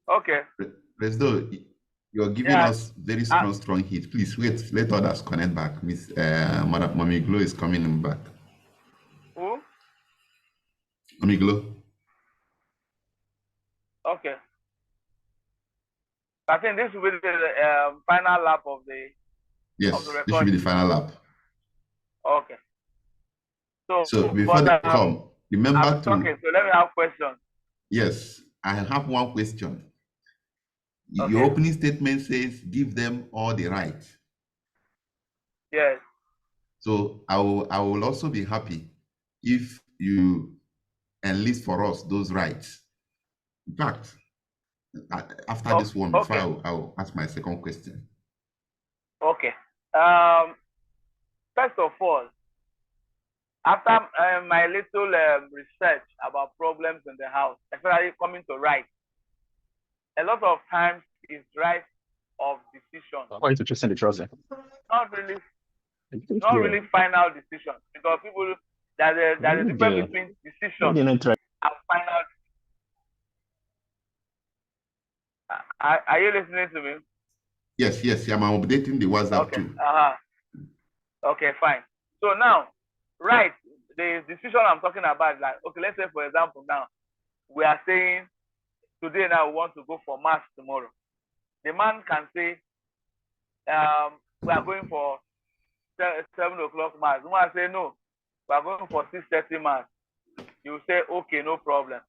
Okay. Resdo, you're giving Yeah. us very strong heat. Please wait, let others connect back. Miss Madam Mommy Glow is coming in back. Who? Mommy Glow. Okay. I think this will be the final lap of the Yes, this should be recording. the final lap. Okay. So before But they come, I've remember been talking, to, so let me have questions. yes, I have one question. Your Okay. opening statement says give them all the rights. Yes. So I will also be happy if you enlist for us those rights. In fact, after this one, before Okay. I will ask my second question. Okay. First of all, after my little research about problems in the house, especially coming to right, a lot of times it's right of decision. Why are you just send the trouser? Not really final decision, because people there's a difference between decision and final. Are you listening to me? Yes, I'm updating the WhatsApp Okay. too. Okay, fine. So now, right, the decision I'm talking about is like, okay, let's say for example now, we are saying today now we want to go for mass tomorrow. The man can say, we are going for 7 o'clock mass. The man say no, we are going for 6:30 mass. You say okay, no problem.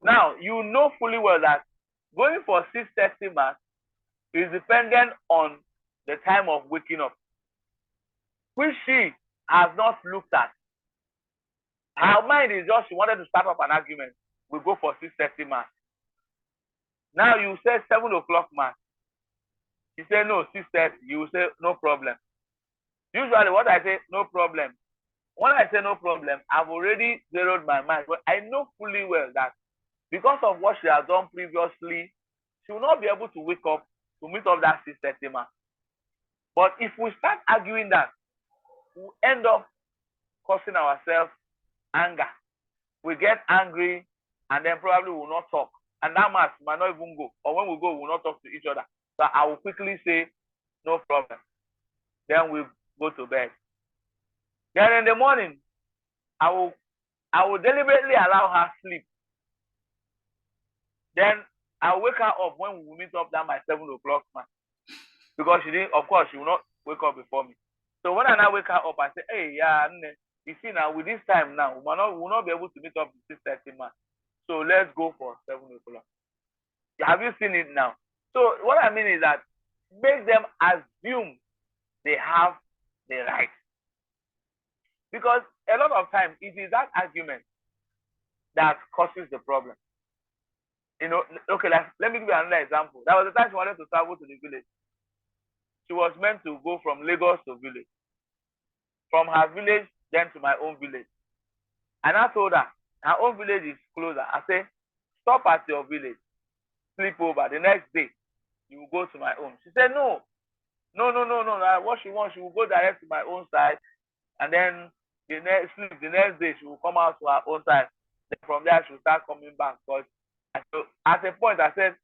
Now you know fully well that going for 6:30 mass is dependent on the time of waking up, which she has not looked at. Her mind is just, she wanted to start up an argument. We go for 6:30 mass. Now you say 7 o'clock mass. She say no, 6:30. You say no problem. Usually what I say, no problem. When I say no problem, I've already zeroed my mind. But I know fully well that because of what she has done previously, she will not be able to wake up to meet up that 6:30 mass. But if we start arguing that, we'll end up causing ourselves anger. We get angry and then probably will not talk. And that mass might not even go. Or when we go, we will not talk to each other. So I will quickly say, no problem. Then we go to bed. Then in the morning, I will deliberately allow her sleep. Then I'll wake her up when we meet up down by 7 o'clock, man. Because she didn't, of course, she will not wake up before me. So when I now wake her up, I say, hey, yeah, you see now, with this time now, we will not be able to meet up at 6:30, man. So let's go for 7 o'clock. Have you seen it now? So what I mean is that make them assume they have the right. Because a lot of times it is that argument that causes the problem. You know, okay, let me give you another example. There was a time she wanted to travel to the village. She was meant to go from Lagos to village. From her village, then to my own village. And I told her, her own village is closer. I said, stop at your village, sleep over. The next day, you will go to my own. She said, no. What she wants, she will go direct to my own side. And then the next day, she will come out to her own side. Then from there, she will start coming back. Because at a point, I said,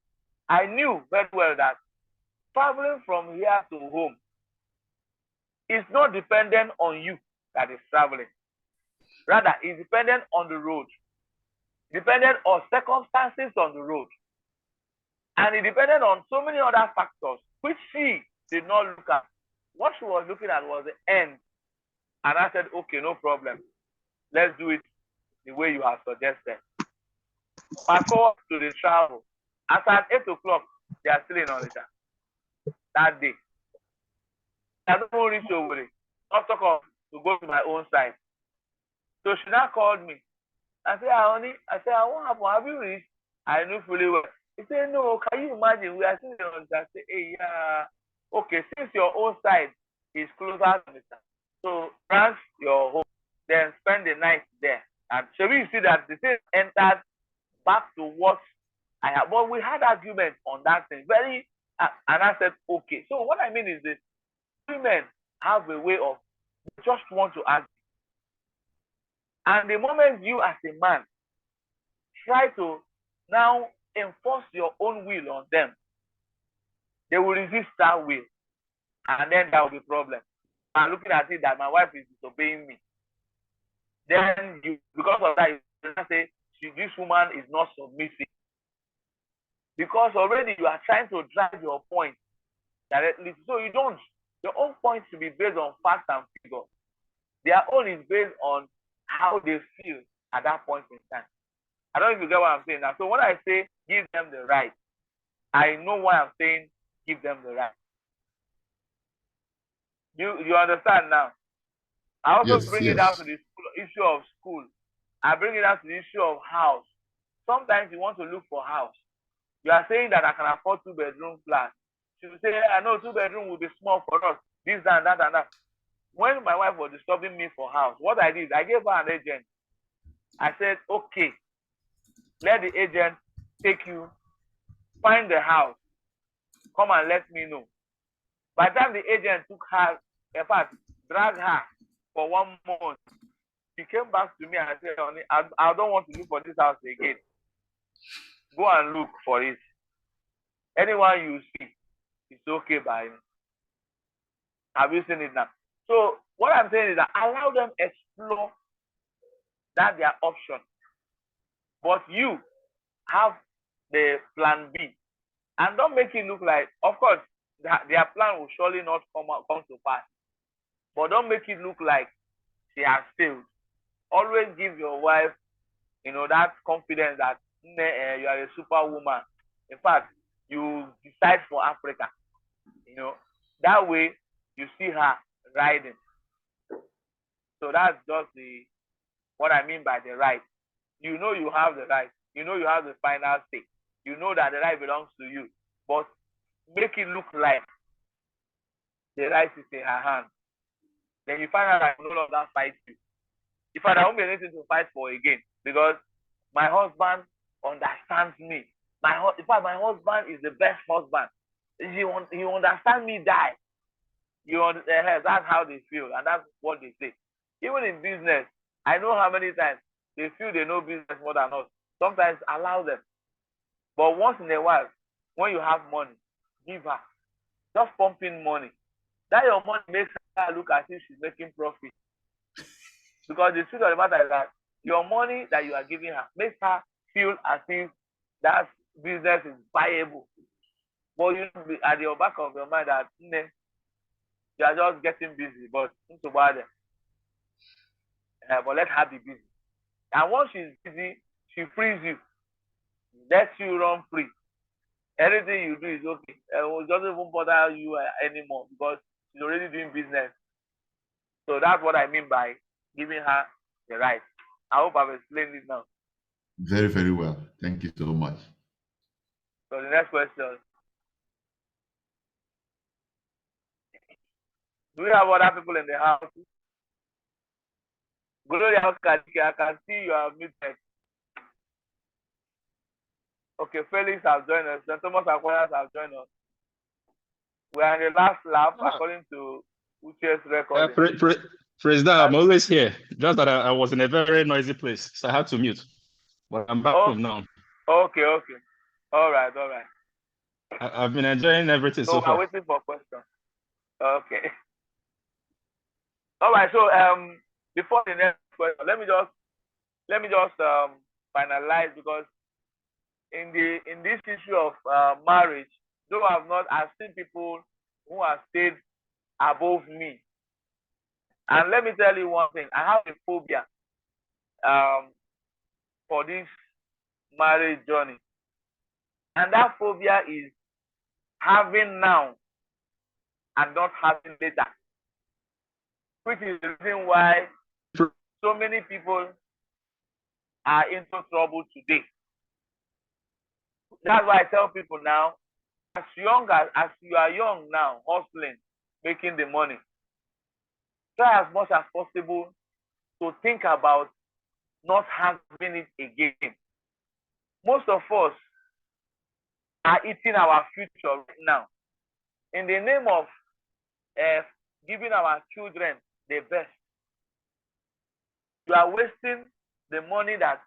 I knew very well that traveling from here to home is not dependent on you that is traveling. Rather, it's dependent on the road, dependent on circumstances on the road, and it depended on so many other factors which she did not look at. What she was looking at was the end. And I said, okay, no problem. Let's do it the way you have suggested. Fast forward to the travel. As at 8 o'clock, they are still in Onitsha that day. I don't reach over it. Not talk of to go to my own side. So she now called me. I said, honey, I won't happen. Have you reached? I knew fully well. He said, no, can you imagine? We are still in Onitsha. I said, hey, yeah. Okay, since your own side is closer to Onitsha, so branch your home, then spend the night there. And so we see that the thing entered back to what I have. But we had argument on that thing. And I said, okay. So what I mean is this: women have a way of just want to argue. And the moment you as a man try to now enforce your own will on them, they will resist that will, and then there will be problem. I'm looking at it that my wife is disobeying me. Then you, because of that, you say this woman is not submissive. Because already you are trying to drive your point directly. So you don't. Your own point should be based on facts and figures. Their own is based on how they feel at that point in time. I don't know if you get what I'm saying now. So when I say give them the right, I know why I'm saying give them the right. You understand now? I also bring it down to the issue of school. I bring it down to the issue of house. Sometimes you want to look for house. You are saying that I can afford 2-bedroom flat. She will say, I know 2-bedroom will be small for us. This and that and that. When my wife was disturbing me for house, what I did, I gave her an agent. I said, okay, let the agent take you, find the house, come and let me know. By the time the agent took her, in fact, dragged her for 1 month, she came back to me and said, honey, I don't want to look for this house again. Go and look for it. Anyone you see, it's okay by me. Have you seen it now? So what I'm saying is that allow them explore that their option. But you have the plan B. And don't make it look like, of course, their plan will surely not come to pass. But don't make it look like she has failed. Always give your wife, that confidence that you are a superwoman. In fact, you decide for Africa. That way you see her riding. So that's just what I mean by the right. You know you have the right. You know you have the final say. You know that the right belongs to you. But make it look like the right is in her hand. Then you find out that no longer fight you. In fact, I won't be anything to fight for again because my husband understands me. In fact, my husband is the best husband. He understands me die. That's how they feel, and that's what they say. Even in business, I know how many times they feel they know business more than us. Sometimes allow them. But once in a while, when you have money, give her. Just pump in money. That your money makes her look as if she's making profit. Because the truth of the matter is that your money that you are giving her makes her feel as if that business is viable. But you at the back of your mind that you are just getting busy, but think about it. But let her be busy. And once she's busy, she frees you. Lets you run free. Anything you do is okay. It doesn't even bother you anymore because she's already doing business. So that's what I mean by giving her the right. I hope I've explained it now. Very, very well. Thank you so much. So the next question. Do we have other people in the house? Gloria, I can see you are muted. Okay, Felix has joined us. St. Thomas Aquinas has joined us. We are in the last lap according to Uche's record. President, I'm always here. Just that I was in a very noisy place, so I had to mute. But I'm back home now. Okay. All right. I've been enjoying everything so far. We're waiting for questions. Okay. All right. So before the next question, let me just finalize, because in this issue of marriage, though I've seen people who have stayed above me. And let me tell you one thing, I have a phobia for this marriage journey. And that phobia is having now and not having later, which is the reason why so many people are into trouble today. That's why I tell people now, as you are young now, hustling, making the money, try as much as possible to think about not having it again. Most of us are eating our future right now in the name of giving our children the best. You are wasting the money that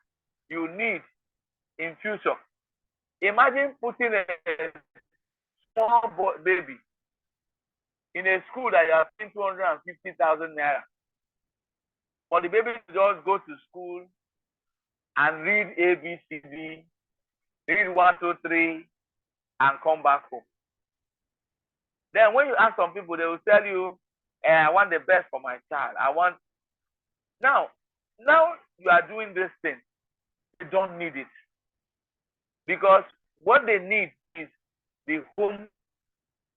you need in future Imagine putting a small baby in a school that you are paying 250,000 naira. For the baby to just go to school and read A, B, C, D, read 1, 2, 3, and come back home. Then when you ask some people, they will tell you, I want the best for my child. I want. Now you are doing this thing. You don't need it. Because what they need is the home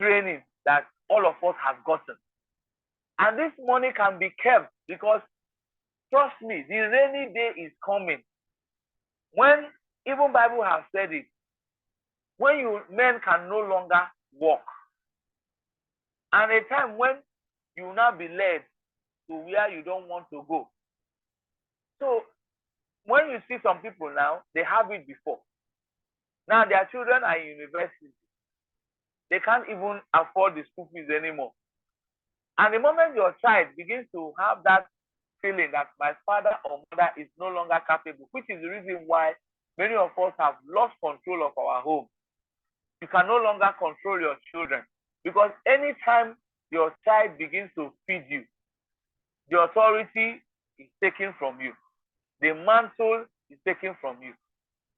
training that all of us have gotten. And this money can be kept because, trust me, the rainy day is coming. When even Bible has said it, when men can no longer walk, and a time when you will not be led to where you don't want to go. So when you see some people now, they have it before. Now their children are in university. They can't even afford the school fees anymore. And the moment your child begins to have that feeling that my father or mother is no longer capable, which is the reason why many of us have lost control of our home. You can no longer control your children, because anytime your child begins to feed you, the authority is taken from you. The mantle is taken from you.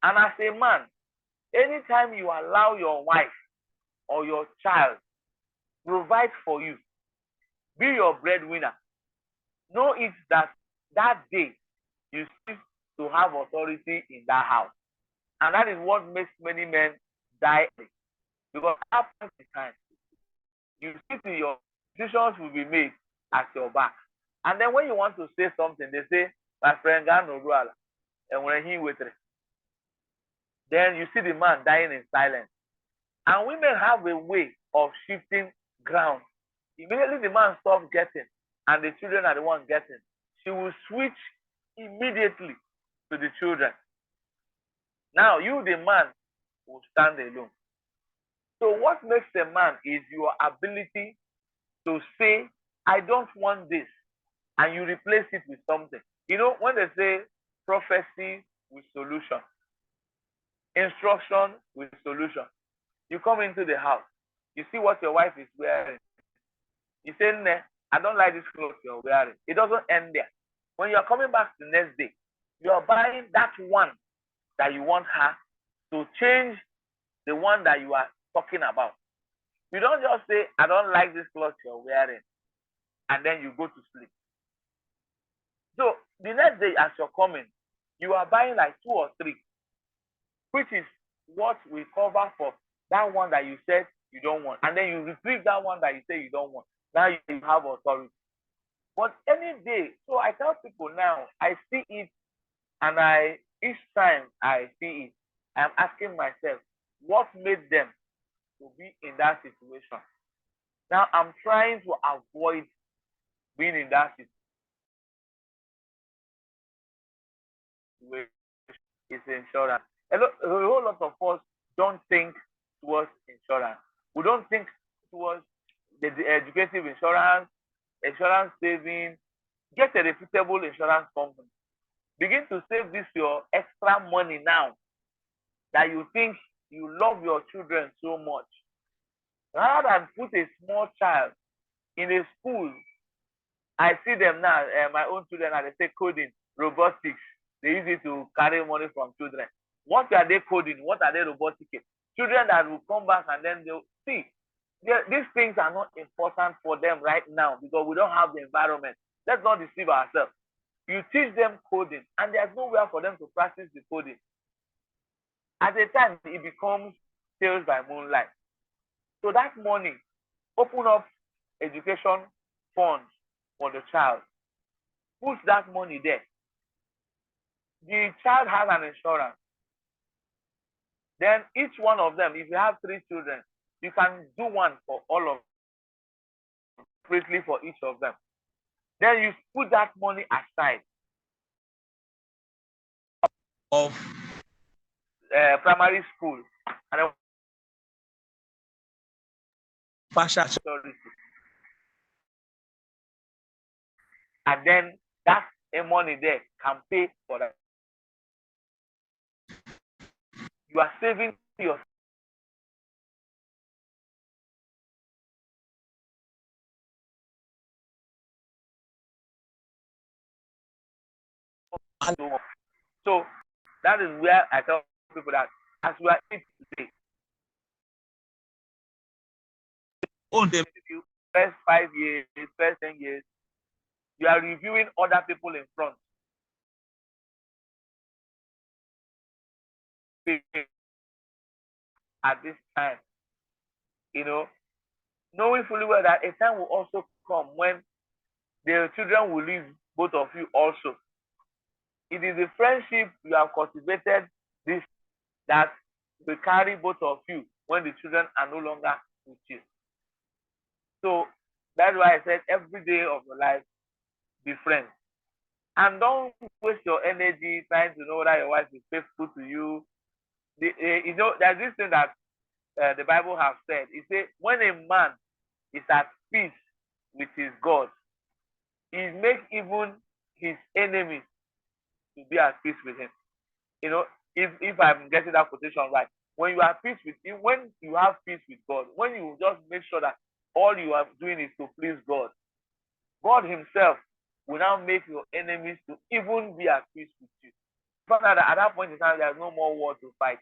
And as a man, anytime you allow your wife or your child provide for you, be your breadwinner, know it that that day you cease to have authority in that house. And that is what makes many men die. Because at the time, you sit in your decisions will be made at your back. And then when you want to say something, they say, my friend, and when he with it, then you see the man dying in silence. And women have a way of shifting ground. Immediately the man stops getting, and the children are the ones getting, she will switch immediately to the children. Now you, the man, will stand alone. So what makes a man is your ability to say, I don't want this, and you replace it with something. You know, when they say prophecy with solution, instruction with solution, you come into the house, you see what your wife is wearing. You say, nah, I don't like this clothes you're wearing. It doesn't end there. When you're coming back the next day, you are buying that one that you want her to change the one that you are talking about. You don't just say, I don't like this clothes you're wearing, and then you go to sleep. So the next day as you're coming, you are buying like 2 or 3, which is what we cover for that one that you said you don't want. And then you retrieve that one that you say you don't want. Now you have authority. But any day, so I tell people now, I see it, and each time I see it, I'm asking myself, what made them to be in that situation? Now I'm trying to avoid being in that situation. It's insurance. A whole lot of us don't think towards insurance. We don't think towards the educative insurance, insurance saving. Get a reputable insurance company. Begin to save this your extra money now that you think you love your children so much. Rather than put a small child in a school, I see them now, my own children, and they say coding, robotics. They use it to carry money from children. What are they coding? What are they roboticing? Children that will come back and then they'll see. These things are not important for them right now because we don't have the environment. Let's not deceive ourselves. You teach them coding, and there's nowhere for them to practice the coding. At a time, it becomes sales by moonlight. So that money, open up education funds for the child. Put that money there. The child has an insurance. Then each one of them, if you have 3 children, you can do one for all of them, separately for each of them. Then you put that money aside of primary school and then partial security. And then that money there can pay for that. You are saving your so that is where I tell people that as we are eating today, own them first 5 years, first 10 years, you are reviewing other people in front. At this time, knowing fully well that a time will also come when the children will leave both of you also. It is the friendship you have cultivated this that will carry both of you when the children are no longer with you. So that's why I said every day of your life, be friends. And don't waste your energy trying to know whether your wife is faithful to you. There's this thing that the Bible has said. It says, when a man is at peace with his God, he makes even his enemies to be at peace with him. If I'm getting that quotation right, when you are peace with him, when you have peace with God, when you just make sure that all you are doing is to please God, God himself will now make your enemies to even be at peace with you. But at that point in time, there's no more war to fight.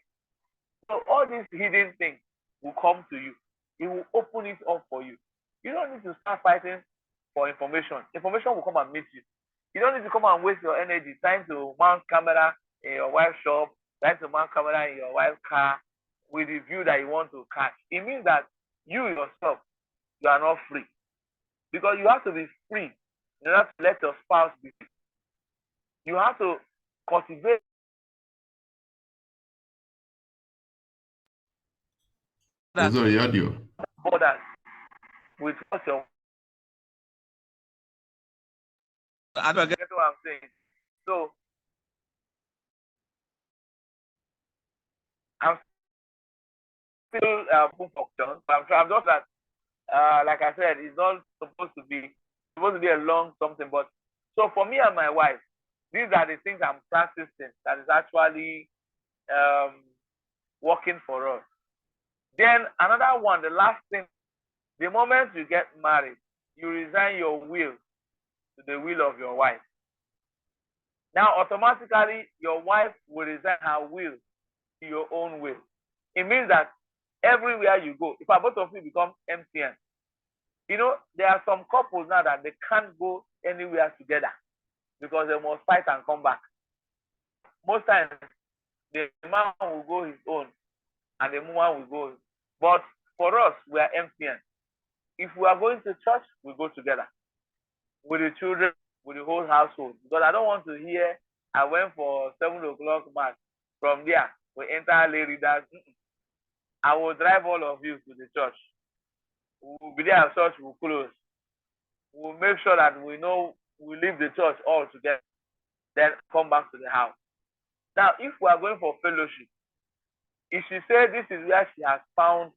So all these hidden things will come to you. It will open it up for you. You don't need to start fighting for information. Information will come and meet you. You don't need to come and waste your energy trying to mount camera in your wife's shop, trying to mount camera in your wife's car with the view that you want to catch. It means that you yourself, you are not free. Because you have to be free in order to let your spouse be free. You have to cultivate borders with what your I don't get what I'm saying. So I'm still full function. I'm just that like I said, it's not supposed to be a long something. But so for me and my wife, these are the things I'm practicing that is actually working for us. Then another one, the last thing, the moment you get married, you resign your will to the will of your wife. Now automatically your wife will resign her will to your own will. It means that everywhere you go, if both of you become MTN, there are some couples now that they can't go anywhere together because they must fight and come back. Most times, the man will go his own and the woman will go. But for us, we are MTN. If we are going to church, we go together with the children, with the whole household. Because I don't want to hear, I went for 7 o'clock mass. From there, we enter lay readers. I will drive all of you to the church. We'll be there at church, we'll close. We'll make sure that we know we leave the church all together, then come back to the house. Now, if we are going for fellowship, if she said this is where she has found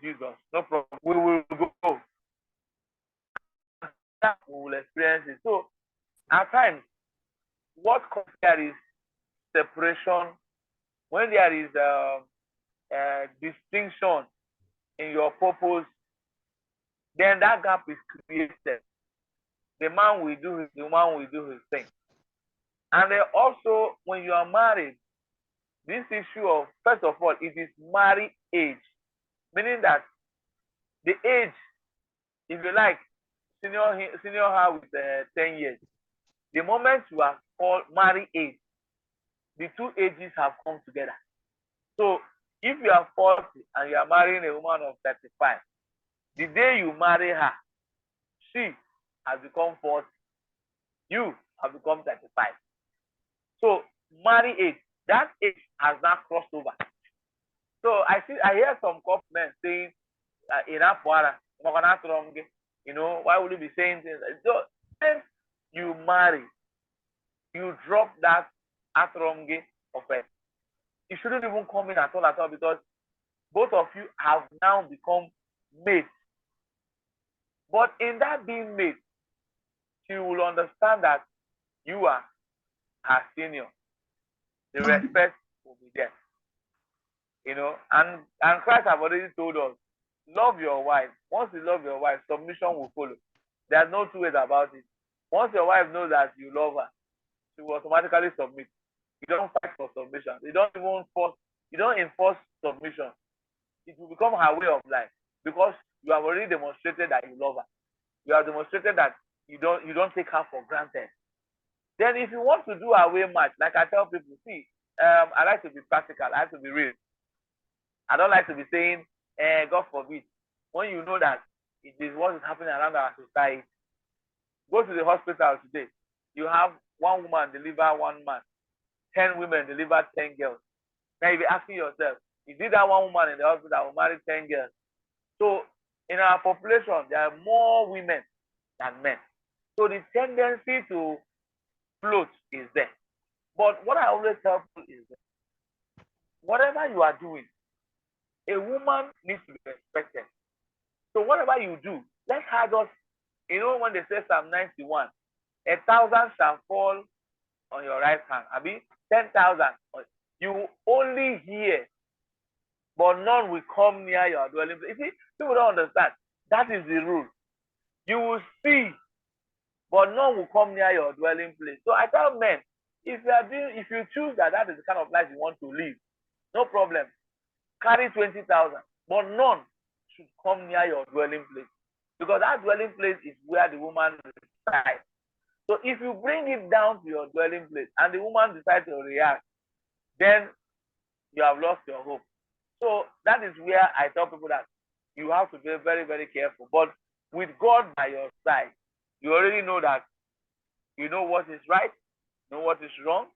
Jesus, no problem, we will go. We will experience it. So, at times, what comes here is separation. When there is distinction in your purpose, then that gap is created. The man will do his, the woman will do his thing. And then also, when you are married, this issue of, first of all, it is married age, meaning that the age, if you like, senior her with 10 years. The moment you are called married age, the two ages have come together. So if you are 40 and you are marrying a woman of 35, the day you marry her, she has become 40, you have become 35. So married age, that age has not crossed over. So I hear some couple men saying, why would you be saying things? So when you marry, you drop that atronge offense. It shouldn't even come in at all because both of you have now become mates. But in that being mates, she will understand that you are her senior. The respect will be there. And Christ have already told us, love your wife. Once you love your wife, submission will follow. There's no two ways about it. Once your wife knows that you love her, she will automatically submit. You don't fight for submission. You don't even force. You don't enforce submission. It will become her way of life because you have already demonstrated that you love her. You have demonstrated that you don't take her for granted. Then if you want to do away match, like I tell people, see, I like to be practical. I like to be real. I don't like to be saying, God forbid, when you know that it is what is happening around our society. Go to the hospital today. You have one woman deliver one man, 10 women deliver 10 girls. Now you be asking yourself, is it that one woman in the hospital that will marry 10 girls? So in our population, there are more women than men. So the tendency to float is there. But what I always tell people is that whatever you are doing, a woman needs to be respected. So whatever you do, let her just, when they say Psalm 91, 1,000 shall fall on your right hand. I mean, 10,000. You only hear, but none will come near your dwelling place. You see, people don't understand. That is the rule. You will see, but none will come near your dwelling place. So I tell men, if you choose that is the kind of life you want to live, no problem. Carry 20,000, but none should come near your dwelling place. Because that dwelling place is where the woman resides. So if you bring it down to your dwelling place and the woman decides to react, then you have lost your hope. So that is where I tell people that you have to be very, very careful. But with God by your side, you already know that you know what is right, know what is wrong.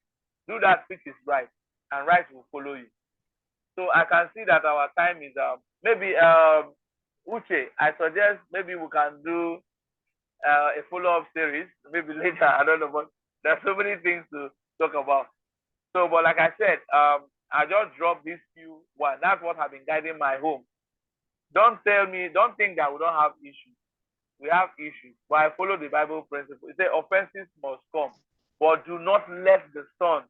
Do that which is right, and right will follow you. So I can see that our time is maybe Uche, I suggest maybe we can do a follow-up series maybe later. I don't know, but there's so many things to talk about. So, but like I said, I just dropped these few one. That's what has been guiding my home. Don't think that we don't have issues. We have issues, but I follow the Bible principle. It says offenses must come, but do not let the sun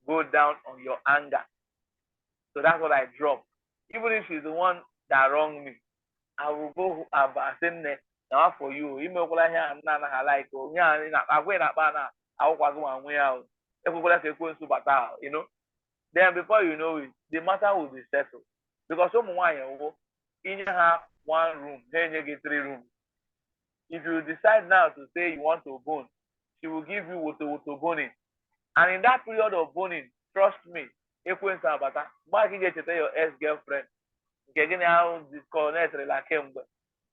go down on your anger. So that's what I drop. Even if she's the one that wronged me, I will go about saying now for you. You may here and not like I wait up now. I will go and way out. Then before you know it, the matter will be settled. Because someone in have one room, then you get 3 rooms. If you decide now to say you want to bone, she will give you what to boning. And in that period of boning, trust me, if you get to tell your ex-girlfriend, nke gị na disconnect la kemgbe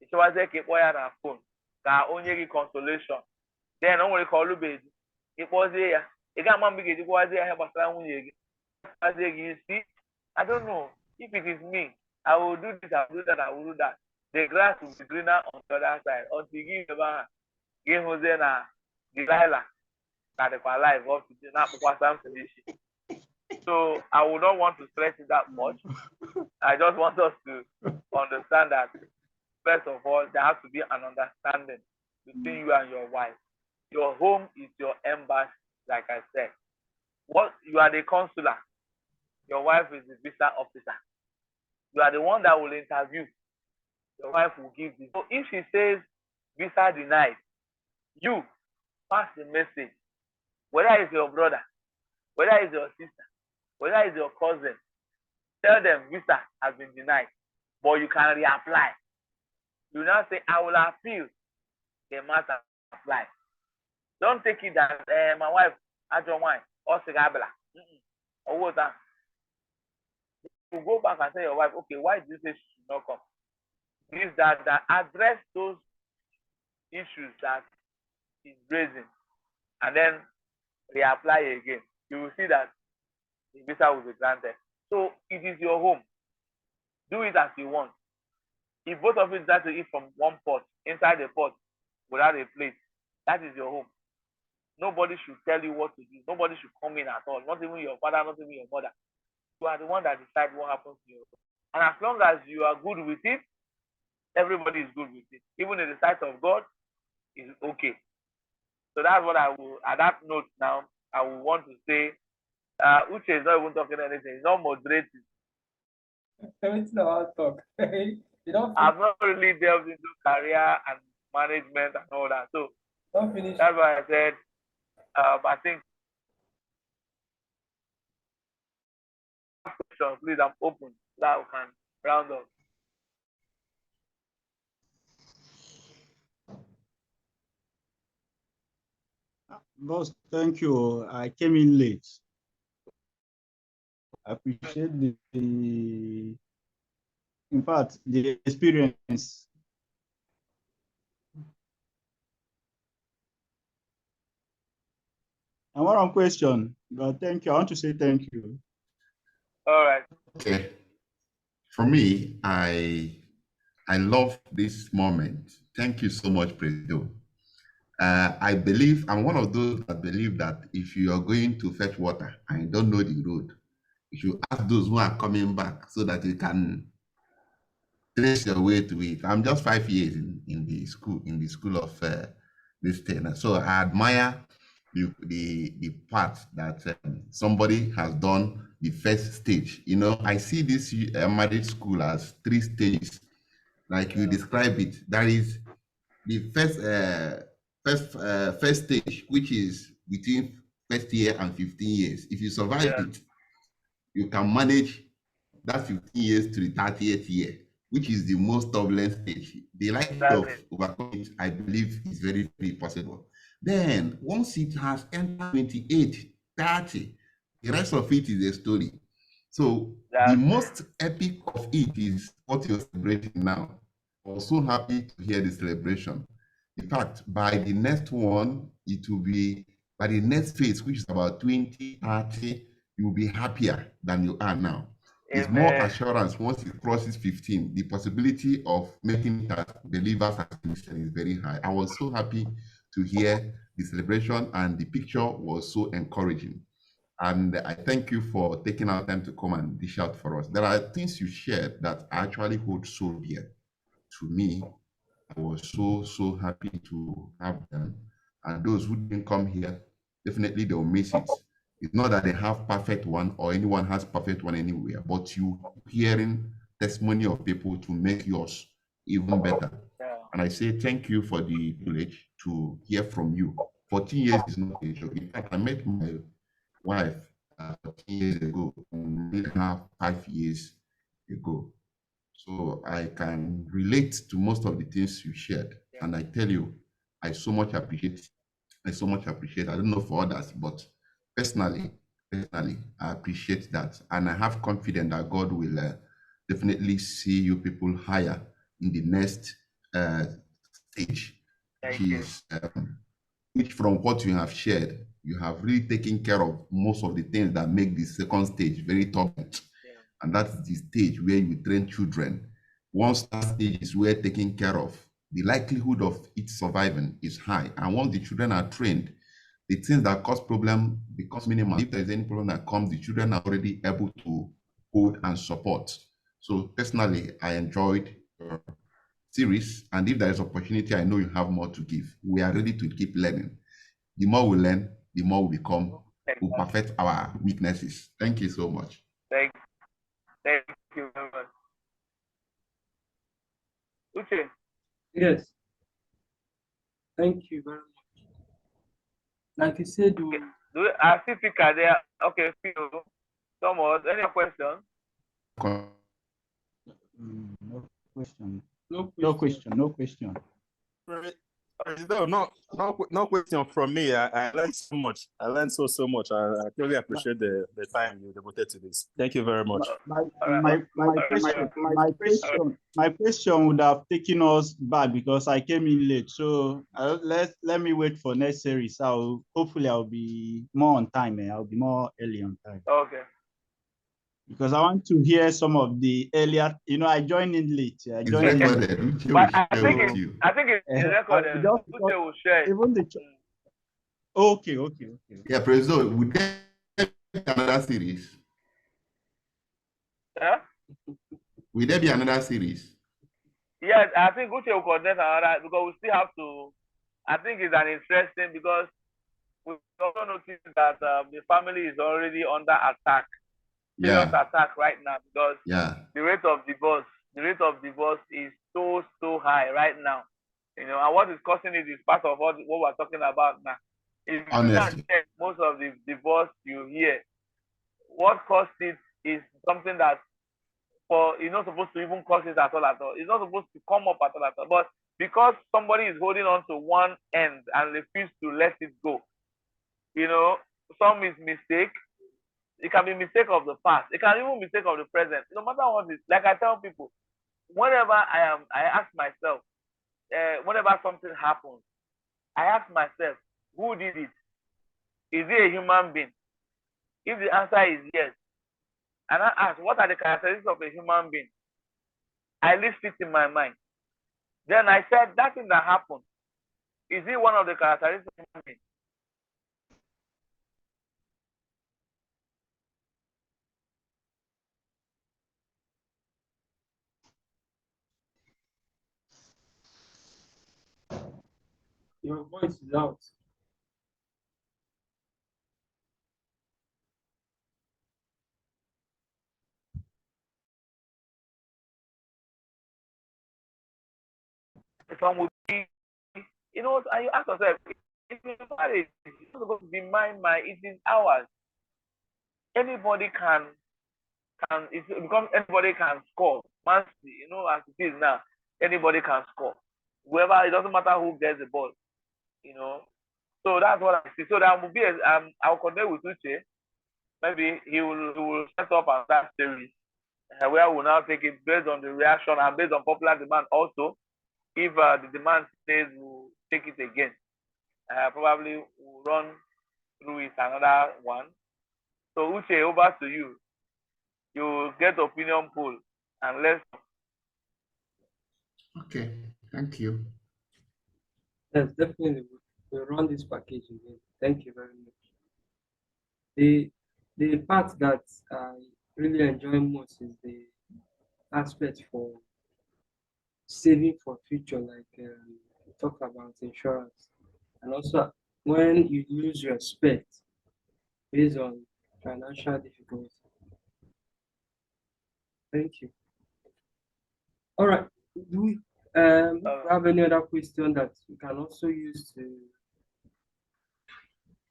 ịchọwazie ka ịkpọ ya na phone ka onye gị consolation, then o nwere ka ọlụbeghị ịkpọzie ya, ị ga-ama mgbe ị ga-eji gwazie ya ihe gbasara nwunye gị. You see, I don't know if it is me, I will do this, I will do that, I will do that. The grass will be greener on the other side until you give Jose na Delilah that they are alive up to the. So I would not want to stress it that much. I just want us to understand that first of all, there has to be an understanding between you and your wife. Your home is your embassy, like I said. What you are the consular, your wife is the visa officer. You are the one that will interview. Your wife will give this. So if she says visa denied, you pass the message. Whether it's your brother, whether it's your sister, whether it's your cousin, tell them visa has been denied, but you can reapply. You now say, I will appeal the matter apply. Don't take it that my wife, I don't want, or Sigabela. Or what that? You go back and tell your wife, okay, why did you say she should not come? This, that address those issues that is raising, and then reapply again. You will see that the visa will be granted. So it is your home. Do it as you want. If both of you decide to eat from one pot, inside the pot, without a plate, that is your home. Nobody should tell you what to do. Nobody should come in at all. Not even your father, not even your mother. You are the one that decides what happens to you. And as long as you are good with it, everybody is good with it. Even in the sight of God, is okay. So that's what I will, at that note now, I will want to say, Uche is not even talking anything. He's not moderating. Everything about talk. You don't I've not really delved into career and management and all that. So finish. that's why I said, I think, question, please, I'm open so that we can round up. Boss, thank you. I came in late. I appreciate in fact, the experience. And one question, but thank you. I want to say thank you. All right. Okay. For me, I love this moment. Thank you so much, President. I believe, I'm one of those that believe that if you are going to fetch water and you don't know the road, you should ask those who are coming back so that you can trace your way to it. I'm just 5 years in the school of this thing. So I admire the part that somebody has done the first stage. You know, I see this marriage school as 3 stages, like you describe it. That is the first stage, which is between first year and 15 years. If you survive it, you can manage that 15 years to the 30th year, which is the most turbulent stage. The likelihood of overcoming it, I believe, is very, very possible. Then, once it has entered 28, 30, the rest of it is a story. So, the most epic of it is what you're celebrating now. I was so happy to hear the celebration. In fact, by the next one, it will be, by the next phase, which is about 20, 30, you will be happier than you are now. It's more assurance once it crosses 15. The possibility of making it as believers as Christians is very high. I was so happy to hear the celebration, and the picture was so encouraging. And I thank you for taking our time to come and dish out for us. There are things you shared that actually hold so dear to me. I was so happy to have them. And those who didn't come here, definitely they'll miss it. It's not that they have perfect one or anyone has perfect one anywhere, but you hearing testimony of people to make yours even better. And I say thank you for the privilege to hear from you. 14 years is not a joke. In fact, I met my wife 14 years ago and met her 5 years ago. So I can relate to most of the things you shared. And I tell you, I so much appreciate. I so much appreciate. I don't know for others, but personally, I appreciate that. And I have confidence that God will definitely see you people higher in the next stage, which from what you have shared, you have really taken care of most of the things that make the second stage very turbulent. And that's the stage where you train children. Once that stage is well taken care of, the likelihood of it surviving is high. And once the children are trained, the things that cause problem becomes minimal. If there's any problem that comes, the children are already able to hold and support. So personally, I enjoyed your series. And if there is opportunity, I know you have more to give. We are ready to keep learning. The more we learn, the more we become, we perfect our weaknesses. Thank you so much. Thank you very much. Uche. Yes. Thank you very much. Like you said, I see Pika there. Okay, Thomas, any questions? No question. No question from me. I learned so much. I learned so much. I really appreciate the time you devoted to this. Thank you very much. My question would have taken us back because I came in late. So let me wait for next series. Hopefully I'll be more on time. I'll be more early on time. Okay. Because I want to hear some of the earlier, I joined in late. I think it's recorded. Uche will share it. Even the okay. Yeah, President, we there be another series? Yeah? Will there be another series? Yes, I think Uche will connect another because we still have to. I think it's an interesting because we also noticed that the family is already under attack. serious Yeah. attack right now because Yeah. the rate of divorce is so high right now. You know, and what is causing it is part of what we're talking about now. If you Honestly. check most of the divorce you hear, what caused it is something that you're not supposed to even cause it at all. It's not supposed to come up at all. But because somebody is holding on to one end and refuse to let it go, you know, some is mistake. It can be mistake of the past. It can even be mistake of the present. No matter what it is, like I tell people, whenever I ask myself, whenever something happens, I ask myself, who did it? Is it a human being? If the answer is yes, and I ask, what are the characteristics of a human being? I list it in my mind. Then I said, that thing that happened, is it one of the characteristics of a human being? Your voice is out. If I would be, you know, and you ask yourself, if it's marriage, it's not supposed to be mine, it is ours. Anybody can because anybody can score. Man's, you know, as it is now, anybody can score. Whoever, it doesn't matter who gets the ball, you know. So that's what I see. So that will be I'll connect with Uche. Maybe he will set up that series where we'll now take it based on the reaction and based on popular demand also. If the demand stays, we'll take it again. Probably we'll run through it another one. So Uche, over to you. You get opinion poll and let's. Okay. Thank you. Yes, definitely. We'll run this package again. Thank you very much. The part that I really enjoy most is the aspect for saving for future, like we talked about insurance, and also when you lose respect based on financial difficulty. Thank you. All right. Do we have any other question that we can also use to?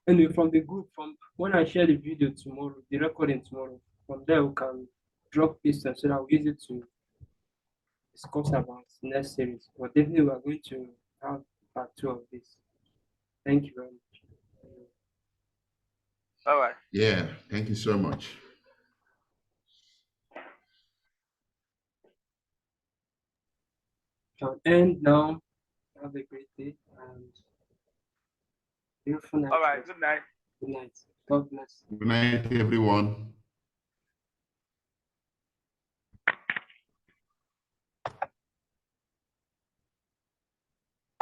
Anyway, from the group, from when I share the video tomorrow, the recording tomorrow, from there we can drop questions so that we use it to discuss about next series. But definitely we are going to have part 2 of this. Thank you very much. All right. Yeah. Thank you so much. Can end now. Have a great day and beautiful night. All right. Good night. Good night. God bless. Good night, everyone.